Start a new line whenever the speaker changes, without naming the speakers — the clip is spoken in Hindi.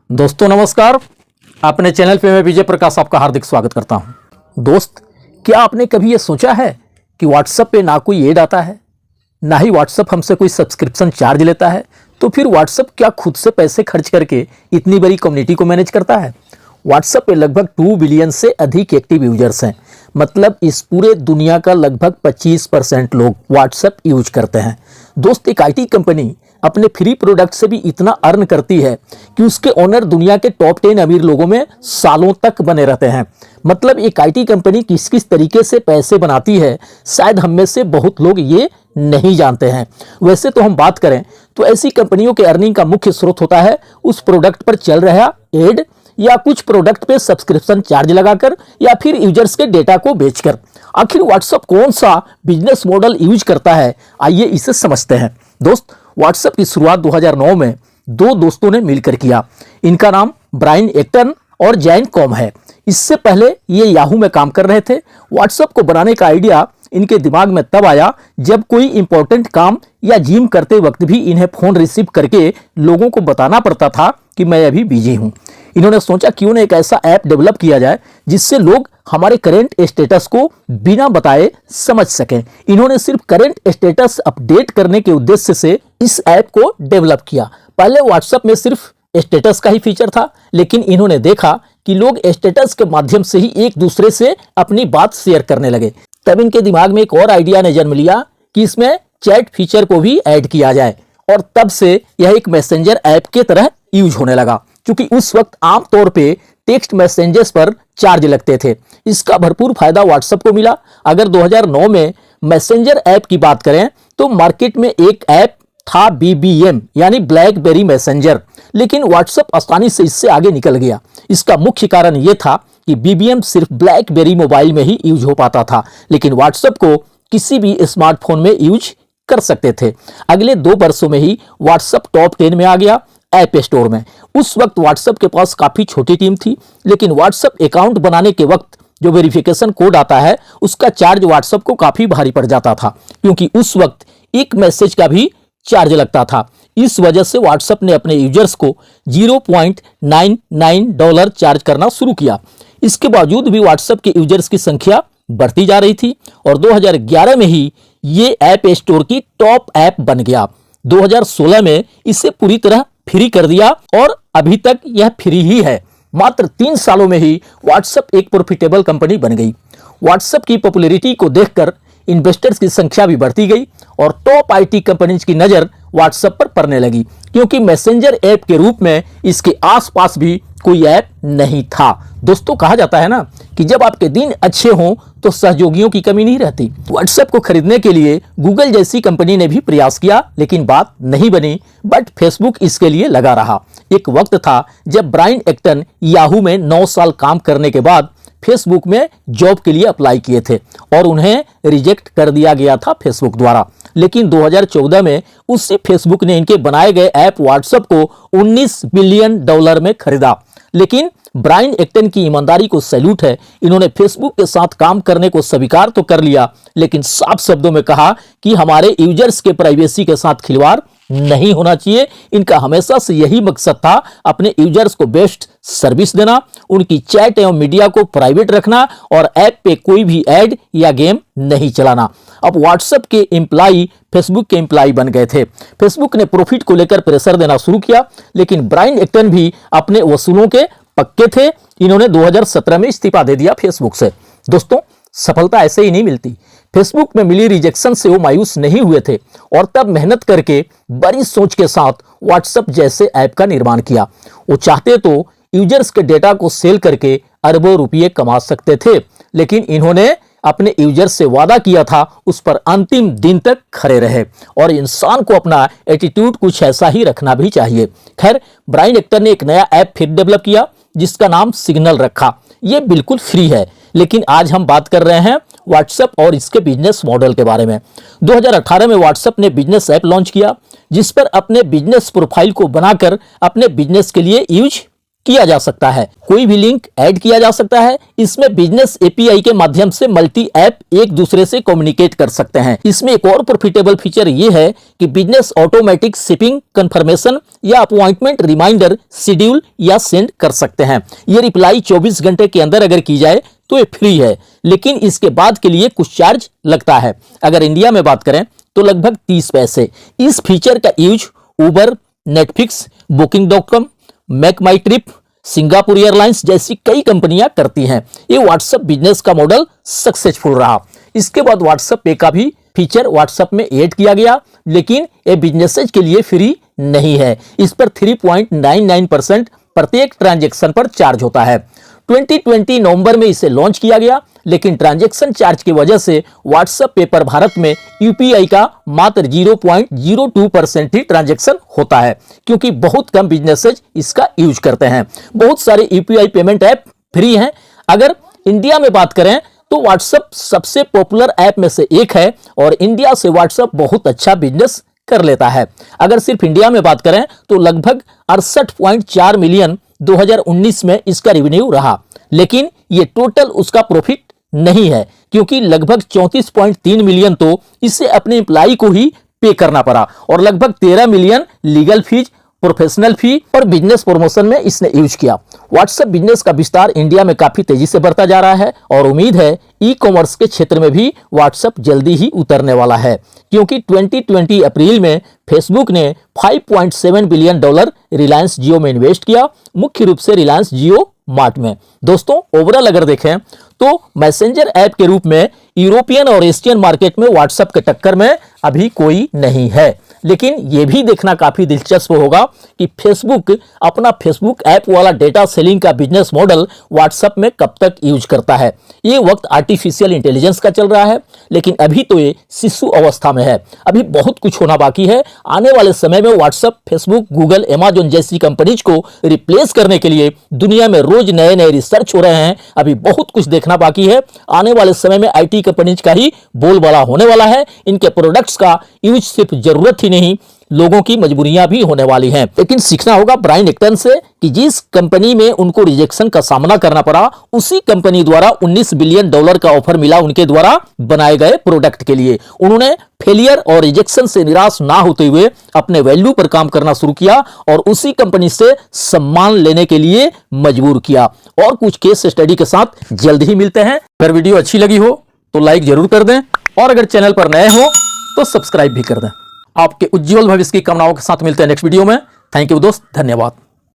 दोस्तों नमस्कार। अपने चैनल पे मैं विजय प्रकाश आपका हार्दिक स्वागत करता हूं। दोस्त, क्या आपने कभी ये सोचा है कि व्हाट्सएप पे ना कोई ऐड आता है, ना ही व्हाट्सएप हमसे कोई सब्सक्रिप्शन चार्ज लेता है, तो फिर व्हाट्सएप क्या खुद से पैसे खर्च करके इतनी बड़ी कम्युनिटी को मैनेज करता है? व्हाट्सएप पे लगभग 2 बिलियन से अधिक एक्टिव यूजर्स हैं। मतलब इस पूरे दुनिया का लगभग 25% लोग व्हाट्सएप यूज करते हैं। दोस्त, एक आईटी कंपनी अपने फ्री प्रोडक्ट से भी इतना अर्न करती है कि उसके ओनर दुनिया के टॉप 10 अमीर लोगों में सालों तक बने रहते हैं। मतलब एक आईटी कंपनी किस किस तरीके से पैसे बनाती है, शायद हम में से बहुत लोग ये नहीं जानते हैं। वैसे तो हम बात करें तो ऐसी कंपनियों के अर्निंग का मुख्य स्रोत होता है उस प्रोडक्ट पर चल रहा एड, या कुछ प्रोडक्ट पे सब्सक्रिप्शन चार्ज लगाकर, या फिर यूजर्स के डेटा को बेचकर। आखिर व्हाट्सएप कौन सा बिजनेस मॉडल यूज करता है, आइए इसे समझते हैं। दोस्त, व्हाट्सएप की शुरुआत 2009 में दो दोस्तों ने मिलकर किया। इनका नाम ब्रायन एक्टन और जैन कॉम है। इससे पहले ये याहू में काम कर रहे थे। व्हाट्सएप को बनाने का आइडिया इनके दिमाग में तब आया जब कोई इंपॉर्टेंट काम या जिम करते वक्त भी इन्हें फोन रिसीव करके लोगों को बताना पड़ता था कि मैं अभी बिजी हूं। इन्होंने सोचा क्यों न एक ऐसा ऐप डेवलप किया जाए जिससे लोग हमारे करंट स्टेटस को बिना बताए समझ सकें। इन्होंने सिर्फ करंट स्टेटस अपडेट करने के उद्देश्य से इस ऐप को डेवलप किया। पहले व्हाट्सएप में सिर्फ स्टेटस का ही फीचर था, लेकिन इन्होंने देखा कि लोग स्टेटस के माध्यम से ही एक दूसरे से अपनी बात शेयर करने लगे। तब इनके दिमाग में एक और आइडिया ने जन्म लिया कि इसमें चैट फीचर को भी ऐड किया जाए, और तब से यह एक मैसेंजर ऐप के तरह यूज होने लगा। क्योंकि उस वक्त आमतौर पे टेक्स्ट मैसेंजेस पर चार्ज लगते थे। इसका भरपूर फायदा व्हाट्सएप को मिला। अगर 2009 में मैसेंजर ऐप की बात करें तो मार्केट में एक ऐप था BBM यानी ब्लैकबेरी मैसेंजर, लेकिन व्हाट्सएप आसानी से इससे आगे निकल गया। इसका मुख्य कारण यह था कि BBM सिर्फ ब्लैकबेरी मोबाइल में ही यूज हो पाता था, लेकिन व्हाट्सएप को किसी भी स्मार्टफोन में यूज कर सकते थे। अगले 2 वर्षों में ही व्हाट्सएप टॉप 10 में आ गया ऐप स्टोर में। उस वक्त व्हाट्सएप के पास काफी छोटी टीम थी, लेकिन व्हाट्सएप अकाउंट बनाने के वक्त जो वेरिफिकेशन कोड आता है उसका चार्ज व्हाट्सएप को काफी भारी पड़ जाता था, क्योंकि उस वक्त एक मैसेज का भी चार्ज लगता था। इस वजह से व्हाट्सएप ने अपने यूजर्स को $0.99 चार्ज करना शुरू किया। इसके बावजूद भी व्हाट्सएप के यूजर्स की संख्या बढ़ती जा रही थी और 2011 में ही ये ऐप स्टोर की टॉप ऐप बन गया। 2016 में इसे पूरी तरह फ्री कर दिया और अभी तक यह फ्री ही है। मात्र 3 सालों में ही व्हाट्सएप एक प्रॉफिटेबल कंपनी बन गई। व्हाट्सएप की पॉपुलैरिटी को देखकर इन्वेस्टर्स की संख्या भी बढ़ती गई और टॉप आईटी कंपनीज की नजर व्हाट्सएप पर पड़ने लगी, क्योंकि मैसेंजर ऐप के रूप में इसके आसपास भी कोई ऐप नहीं था। दोस्तों, कहा जाता है ना कि जब आपके दिन अच्छे हों तो सहयोगियों की कमी नहीं रहती। व्हाट्सएप को खरीदने के लिए गूगल जैसी कंपनी ने भी प्रयास किया, लेकिन बात नहीं बनी। बट फेसबुक इसके लिए लगा रहा। एक वक्त था जब ब्रायन एक्टन याहू में 9 साल काम करने के बाद फेसबुक में जॉब के लिए अप्लाई किए थे और उन्हें रिजेक्ट कर दिया गया था फेसबुक द्वारा। लेकिन 2014 में उसी फेसबुक ने इनके बनाए गए ऐप व्हाट्सएप को $19 बिलियन में खरीदा। लेकिन ब्रायन एक्टन की ईमानदारी को सैल्यूट है। इन्होंने फेसबुक के साथ काम करने को स्वीकार तो कर लिया, लेकिन साफ शब्दों में कहा कि हमारे यूजर्स के प्राइवेसी के साथ खिलवाड़ नहीं होना चाहिए। इनका हमेशा से यही मकसद था, अपने यूजर्स को बेस्ट सर्विस देना, उनकी चैट एवं मीडिया को प्राइवेट रखना और ऐप पे कोई भी ऐड या गेम नहीं चलाना। अब व्हाट्सएप के एम्प्लॉई फेसबुक के एम्प्लॉई बन गए थे। फेसबुक ने प्रॉफिट को लेकर प्रेशर देना शुरू किया, लेकिन ब्रायन एक्टन भी अपने वसूलों के पक्के थे। इन्होंने 2017 में इस्तीफा दे दिया फेसबुक से। दोस्तों, सफलता ऐसे ही नहीं मिलती। फेसबुक में मिली रिजेक्शन से वो मायूस नहीं हुए थे और तब मेहनत करके बड़ी सोच के साथ व्हाट्सएप जैसे ऐप का निर्माण किया। वो चाहते तो यूजर्स के डेटा को सेल करके अरबों रुपये कमा सकते थे, लेकिन इन्होंने अपने यूजर्स से वादा किया था उस पर अंतिम दिन तक खड़े रहे। और इंसान को अपना एटीट्यूड कुछ ऐसा ही रखना भी चाहिए। खैर, ब्रायन एक्टन ने एक नया ऐप फिर डेवलप किया जिसका नाम सिग्नल रखा। ये बिल्कुल फ्री है, लेकिन आज हम बात कर रहे हैं व्हाट्सएप और इसके बिजनेस मॉडल के बारे में। 2018 में व्हाट्सएप ने बिजनेस ऐप लॉन्च किया जिस पर अपने बिजनेस प्रोफाइल को बनाकर अपने बिजनेस के लिए यूज किया जा सकता है, कोई भी लिंक ऐड किया जा सकता है। इसमें बिजनेस एपीआई के माध्यम से मल्टी ऐप एक दूसरे से कम्युनिकेट कर सकते हैं। इसमें एक और प्रॉफिटेबल फीचर ये है कि बिजनेस ऑटोमेटिक शिपिंग कंफर्मेशन या अपॉइंटमेंट रिमाइंडर शेड्यूल या सेंड कर सकते हैं। ये रिप्लाई 24 घंटे के अंदर अगर की जाए तो ये फ्री है, लेकिन इसके बाद के लिए कुछ चार्ज लगता है। अगर इंडिया में बात करें तो लगभग 30 पैसे। इस फीचर का यूज उबर, नेटफ्लिक्स, Booking.com, मेक माई ट्रिप, सिंगापुर एयरलाइंस जैसी कई कंपनियां करती हैं। ये व्हाट्सएप बिजनेस का मॉडल सक्सेसफुल रहा। इसके बाद व्हाट्सएप पे का भी फीचर व्हाट्सएप में ऐड किया गया, लेकिन ये बिजनेसेज के लिए फ्री नहीं है। इस पर 3.99% प्रत्येक ट्रांजैक्शन पर चार्ज होता है। 2020 नवंबर में इसे लॉन्च किया गया, लेकिन ट्रांजैक्शन चार्ज की वजह से व्हाट्सएप पे पर भारत में यूपीआई का मात्र 0.02% ही ट्रांजैक्शन होता है, क्योंकि बहुत कम बिजनेसेज इसका यूज करते हैं। बहुत सारे यूपीआई पेमेंट ऐप फ्री हैं। अगर इंडिया में बात करें तो व्हाट्सएप सबसे पॉपुलर ऐप में से एक है और इंडिया से व्हाट्सएप बहुत अच्छा बिजनेस कर लेता है। अगर सिर्फ इंडिया में बात करें तो लगभग 68.4 मिलियन 2019 में इसका रेवेन्यू रहा, लेकिन ये टोटल उसका प्रॉफिट नहीं है, क्योंकि लगभग 34.3 मिलियन तो इसे अपने एम्प्लॉय को ही पे करना पड़ा और लगभग 13 मिलियन लीगल फीस, प्रोफेशनल फी और बिजनेस प्रमोशन में इसने यूज किया। व्हाट्सएप बिजनेस का विस्तार इंडिया में काफी तेजी से बढ़ता जा रहा है और उम्मीद है ई कॉमर्स के क्षेत्र में भी व्हाट्सएप जल्दी ही उतरने वाला है, क्योंकि 2020 अप्रैल में फेसबुक ने $5.7 बिलियन रिलायंस जियो में इन्वेस्ट किया, मुख्य रूप से रिलायंस जियो मार्ट में। दोस्तों, ओवरऑल अगर देखें तो मैसेंजर ऐप के रूप में यूरोपियन और एशियन मार्केट में व्हाट्सएप के टक्कर में अभी कोई नहीं है, लेकिन यह भी देखना काफी दिलचस्प होगा कि फेसबुक अपना फेसबुक ऐप वाला डेटा सेलिंग का बिजनेस मॉडल व्हाट्सएप में कब तक यूज करता है। ये वक्त आर्टिफिशियल इंटेलिजेंस का चल रहा है, लेकिन अभी तो ये शिशु अवस्था में है। अभी बहुत कुछ होना बाकी है। आने वाले समय में व्हाट्सएप, फेसबुक, गूगल, अमेजॉन जैसी कंपनीज को रिप्लेस करने के लिए दुनिया में रोज नए नए रिसर्च हो रहे हैं। अभी बहुत कुछ देखना बाकी है। आने वाले समय में आईटी कंपनीज का ही बोलबाला होने वाला है। इनके प्रोडक्ट्स का यूज सिर्फ जरूरत ही नहीं, लोगों की मजबूरियां भी होने वाली हैं। लेकिन सीखना होगा ब्रायन एक्टन से कि जिस कंपनी में उनको रिजेक्शन का सामना करना पड़ा, उसी कंपनी द्वारा $19 बिलियन का ऑफर मिला उनके द्वारा बनाए गए प्रोडक्ट के लिए। उन्होंने फेलियर और रिजेक्शन से निराश ना होते हुए अपने वैल्यू पर काम करना शुरू किया और उसी कंपनी से सम्मान लेने के लिए मजबूर किया। और कुछ केस स्टडी के साथ जल्द ही मिलते हैं। अगर वीडियो अच्छी लगी हो तो लाइक जरूर कर दें और अगर चैनल पर नए हो तो सब्सक्राइब भी कर दें। आपके उज्जवल भविष्य की कामनाओं के साथ मिलते हैं नेक्स्ट वीडियो में। थैंक यू दोस्त, धन्यवाद।